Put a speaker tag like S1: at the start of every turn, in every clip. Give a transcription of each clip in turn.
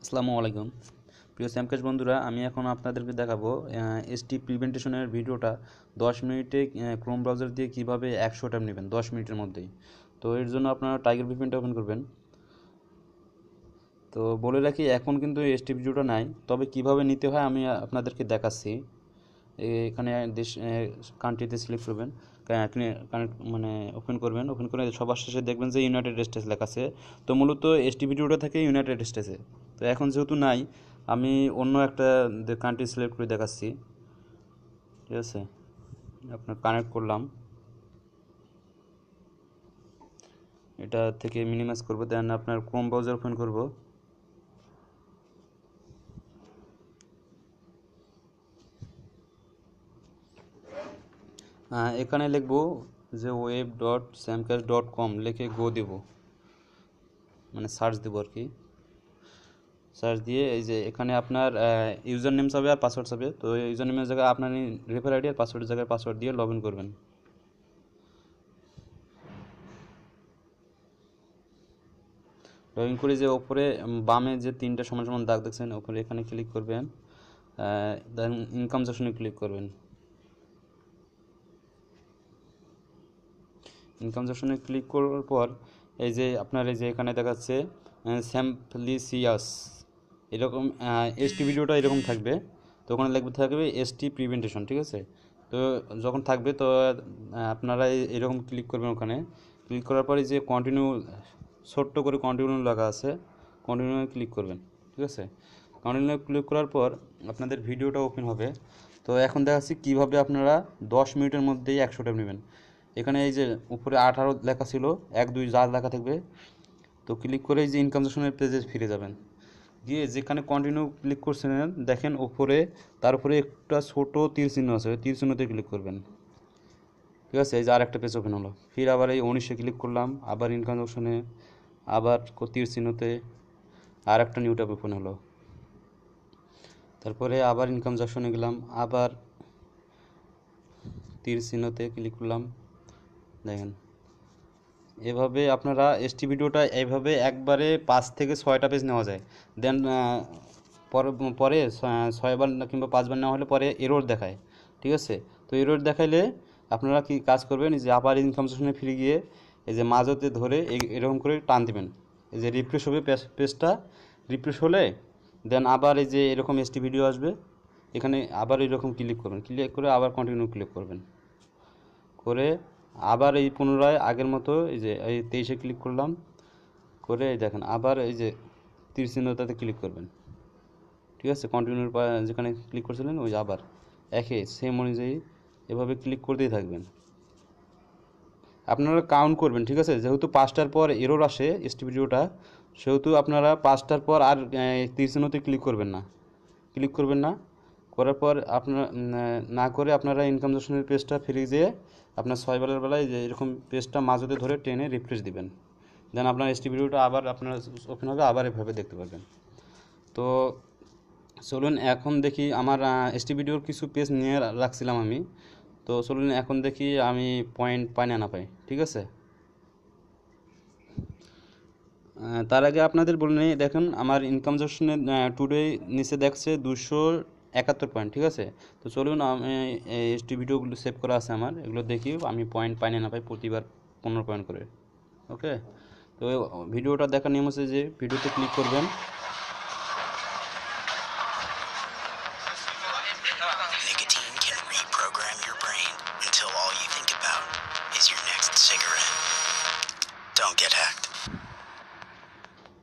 S1: আসসালামু আলাইকুম প্রিয় স্যামকাশ বন্ধুরা, আমি এখন আপনাদেরকে দেখাবো এসটি প্রিভেন্টেশনের ভিডিওটা 10 মিনিটে ক্রোম ব্রাউজার দিয়ে কিভাবে 100 ট্যাব নেবেন 10 মিনিটের মধ্যেই। তো এর জন্য আপনারা টাইগার ভিপিএনটা ওপেন করবেন। তো বলে রাখি, এখন কিন্তু এসটি ভিডিওটা নাই, তবে কিভাবে নিতে হয় আমি আপনাদেরকে দেখাচ্ছি। এখানে দেশ কান্ট্রিতে সিলেক্ট করবেন, মানে ওপেন করবেন। ওপেন করে সবার শেষে দেখবেন যে ইউনাইটেড স্টেটস লেখা আছে। তো মূলত এসটি ভিডিওটা থাকে ইউনাইটেড স্টেটসে। তো এখন যেহেতু নাই, আমি অন্য একটা কান্ট্রি সিলেক্ট করে দেখাচ্ছি। ঠিক আছে, আপনার কানেক্ট করলাম, এটা থেকে মিনিমাইজ করবো, দেন আপনার ক্রোম ব্রাউজার ওপেন করব। এখানে লিখবো যে web.samcash.com লিখে গো দেব, মানে সার্চ দেবো আর কি। সার্চ দিয়ে এই যে এখানে আপনার ইউজার নেম চাবে আর পাসওয়ার্ড চাবে। তো ইউজার নেমের জায়গায় আপনার রেফার আইডি আর পাসওয়ার্ডের জায়গায় পাসওয়ার্ড দিয়ে লগ ইন করবেন। লগ ইন করে যে ওপরে বামে যে তিনটা সমান সমান দাগ দেখছেন, ওপরে এখানে ক্লিক করবেন, দেন ইনকাম সেকশনে ক্লিক করবেন। ইনকাম সেকশনে ক্লিক করার পর এই যে আপনার এই যে এখানে দেখাচ্ছে স্যাম্পলিসিয়াস, এরকম এসটি ভিডিওটা এরকম থাকবে। তো ওখানে থাকবে এসটি প্রিভেন্টেশন। ঠিক আছে, তো যখন থাকবে তো আপনারা এরকম ক্লিক করবেন। ওখানে ক্লিক করার পরে যে কন্টিনিউ, ছোট্ট করে কন্টিনিউ লাগা আছে, কন্টিনিউ ক্লিক করবেন। ঠিক আছে, কন্টিনিউ ক্লিক করার পর আপনাদের ভিডিওটা ওপেন হবে। তো এখন দেখাচ্ছি কীভাবে আপনারা 10 মিনিটের মধ্যেই 100 ট্যাব নেবেন। এখানে এই যে উপরে 18 লেখা ছিল, 1 2 যা লেখা থাকবে, তো ক্লিক করে এই যে ইনকাম সেকশনের পেজে ফিরে যাবেন। গিয়ে যেখানে কন্টিনিউ ক্লিক করছিলেন দেখেন উপরে, তার উপরে একটা ছোটো তীর চিহ্ন আছে, ওই তীর চিহ্নতে ক্লিক করবেন। ঠিক আছে, এই যে আর একটা পেজ ওপেন হলো। ফির আবার এই 19-এ ক্লিক করলাম, আবার ইনকাম সেকশনে, আবার তীর চিহ্নতে আর একটা নিউ ট্যাব ওপেন হলো। তারপরে আবার ইনকাম সেকশনে গেলাম, আবার তীর চিহ্নতে ক্লিক করলাম। দেখেন এভাবে আপনারা এসটি ভিডিওটা এইভাবে একবারে 5 থেকে 6টা পেজ নেওয়া যায়। দেন পরে 6বার কিংবা 5বার নেওয়া হলে পরে এরর দেখায়। ঠিক আছে, তো এরর দেখাইলে আপনারা কি কাজ করবেন, যে আবার ইনকাম সেকশনে ফিরে গিয়ে এই যে মাঝতে ধরে এরকম করে টান দেবেন। এই যে রিফ্রেশ হবে পেজটা, রিফ্রেশ হলে দেন আবার এই যে এরকম এসটি ভিডিও আসবে, এখানে আবার এরকম ক্লিক করবেন। ক্লিক করে আবার কন্টিনিউ ক্লিক করবেন, করে আবার এই পুনরায় আগের মতো এই যে এই 23-এ ক্লিক করলাম, করে এই দেখেন আবার এই যে তীর চিহ্নটাতে ক্লিক করবেন। ঠিক আছে, কন্টিনিউর যেখানে ক্লিক করছিলেন ওই আবার একে সেম অনুযায়ী এভাবে ক্লিক করতেই থাকবেন। আপনারা কাউন্ট করবেন। ঠিক আছে, যেহেতু 5টার পর এরর আসে এসটি ভিডিওটা, সেহেতু আপনারা 5টার পর আর তীর চিহ্নতে ক্লিক করবেন না। করার পর আপনার না করে আপনারা ইনকাম সেকশনের পেজটা ফিরে যেয়ে আপনার 6 বেলার বেলায় যে এরকম পেজটা মাঝতে ধরে টেনে রিফ্রেশ দিবেন। দেন আপনার এসটি ভিডিওটা আবার আপনার ওপেন হবে, আবার এভাবে দেখতে পারবেন। তো চলুন এখন দেখি, আমার এসটি ভিডিওর কিছু পেজ নিয়ে রাখছিলাম আমি। তো চলুন এখন দেখি আমি পয়েন্ট পাই না পাই। ঠিক আছে, তার আগে আপনাদের বলে নিই, দেখুন আমার ইনকাম সেকশনে টুডে নিচে দেখছে 271 পয়েন্ট। ঠিক আছে, তো চলুন আমি এসটি ভিডিওগুলো সেভ করা আছে আমার, এগুলো দেখি আমি পয়েন্ট পাই না পাই, প্রতিবার 15 পয়েন্ট করে। ওকে, তো ভিডিওটা দেখার নিয়ম হচ্ছে যে ভিডিওতে ক্লিক করবেন,
S2: Nicotine can reprogram your brain until all you think about is your next cigarette. Don't get hacked.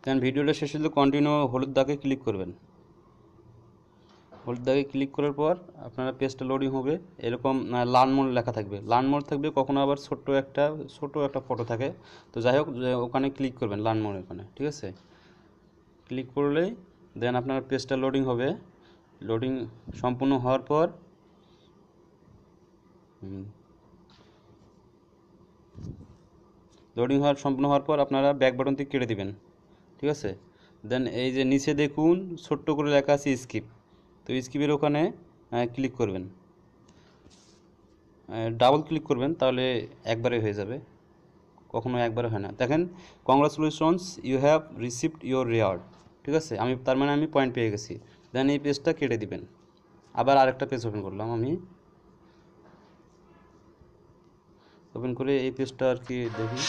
S1: দেন ভিডিওটা শেষ হলে কন্টিনিউ হলুদ দাগে ক্লিক করবেন। হলুদ দাগে ক্লিক করার পর আপনারা পেজটা লোডিং হবে, এরকম লার্ন মোড লেখা থাকবে। লার্ন মোড থাকবে, কখনো আবার ছোট একটা ফটো থাকে। তো যাই হোক, ওখানে ক্লিক করবেন লার্ন মোড ওখানে। ঠিক আছে, ক্লিক করলেই দেন আপনার পেজটা লোডিং হবে। লোডিং সম্পূর্ণ হওয়ার পর সম্পূর্ণ হওয়ার পর আপনারা ব্যাক বাটন থেকে কেটে দিবেন। ঠিক আছে, দেন এই যে নিচে দেখুন ছোট্ট করে লেখা আছে স্কিপ, তো স্কিপের ওখানে ক্লিক করবেন, ডাবল ক্লিক করবেন, তাহলে একবারে হয়ে যাবে, কখনো একবারে হয় না। দেখেন congratulations, you have received your reward. ঠিক ঠিক আছে, তার মানে আমি পয়েন্ট পেয়ে গেছি। দেন এই পেজটা কেটে দিবেন। আবার আরেকটা পেজ ওপেন করলাম, আমি ওপেন করে এই পেজটা আর কি দেখি।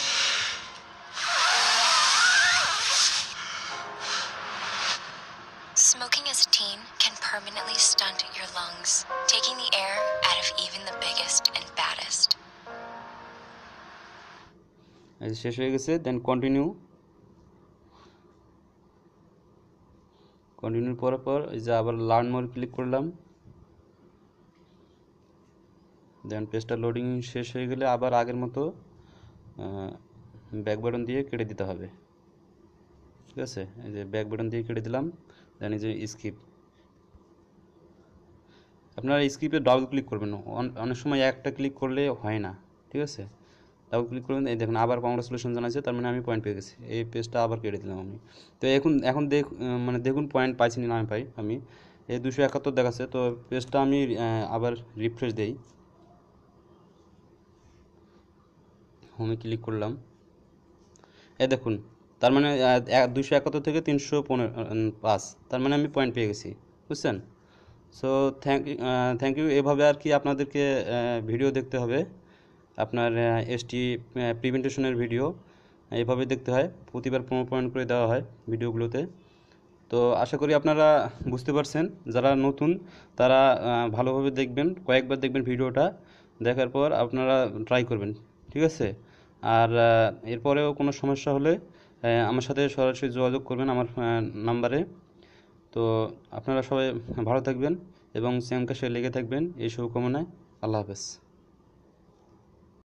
S3: Smoking as a teen can permanently stunt your lungs, taking the air out of even the biggest and baddest.
S1: এই শেষ হয়ে গেছে। দেন কন্টিনিউ করার পর এই যে আবার লার্ন মোর ক্লিক করলাম। দেন পেজটা লোডিং শেষ হয়ে গেলে আবার আগের মতো ব্যাক বাটন দিয়ে কেটে দিতে হবে। ঠিক আছে, এই যে ব্যাক বাটন দিয়ে কেটে দিলাম। দেন এই যে স্কিপ, আপনারা স্কিপে ডাবল ক্লিক করবেন, অনেক সময় একটা ক্লিক করলে হয় না। ঠিক আছে, ডাবল ক্লিক করবেন। এই দেখুন আবার কংগ্রাচুলেশন জানাচ্ছে, তার মানে আমি পয়েন্ট পেয়ে গেছি। এই পেজটা আবার কেটে দিলাম আমি। তো এখন মানে দেখুন পয়েন্ট পাইছি না আমি পাই, আমি এই 271 দেখাচ্ছে। তো পেজটা আমি আবার রিফ্রেশ দেই, হোমে ক্লিক করলাম। এই দেখুন, তার মানে 271 থেকে 305, তার মানে আমি পয়েন্ট পেয়ে গেছি, বুঝছেন? So thank you. এভাবে আর কি আপনাদেরকে ভিডিও দেখতে হবে, আপনার এসটি প্রিভেন্টেশনের ভিডিও এইভাবে দেখতে হয়, প্রতিবার 15 পয়েন্ট করে দেওয়া হয় ভিডিওগুলোতে। তো আশা করি আপনারা বুঝতে পারছেন। যারা নতুন তারা ভালোভাবে দেখবেন, কয়েকবার দেখবেন ভিডিওটা, দেখার পর আপনারা ট্রাই করবেন। ঠিক আছে, আর এরপরেও কোনো সমস্যা হলে আমার সাথে সরাসরি যোগাযোগ করবেন আমার নাম্বারে। তো আপনারা সবাই ভালো থাকবেন এবং সেম কাজে লেগে থাকবেন, এই শুভকামনায়। আল্লাহ হাফেজ।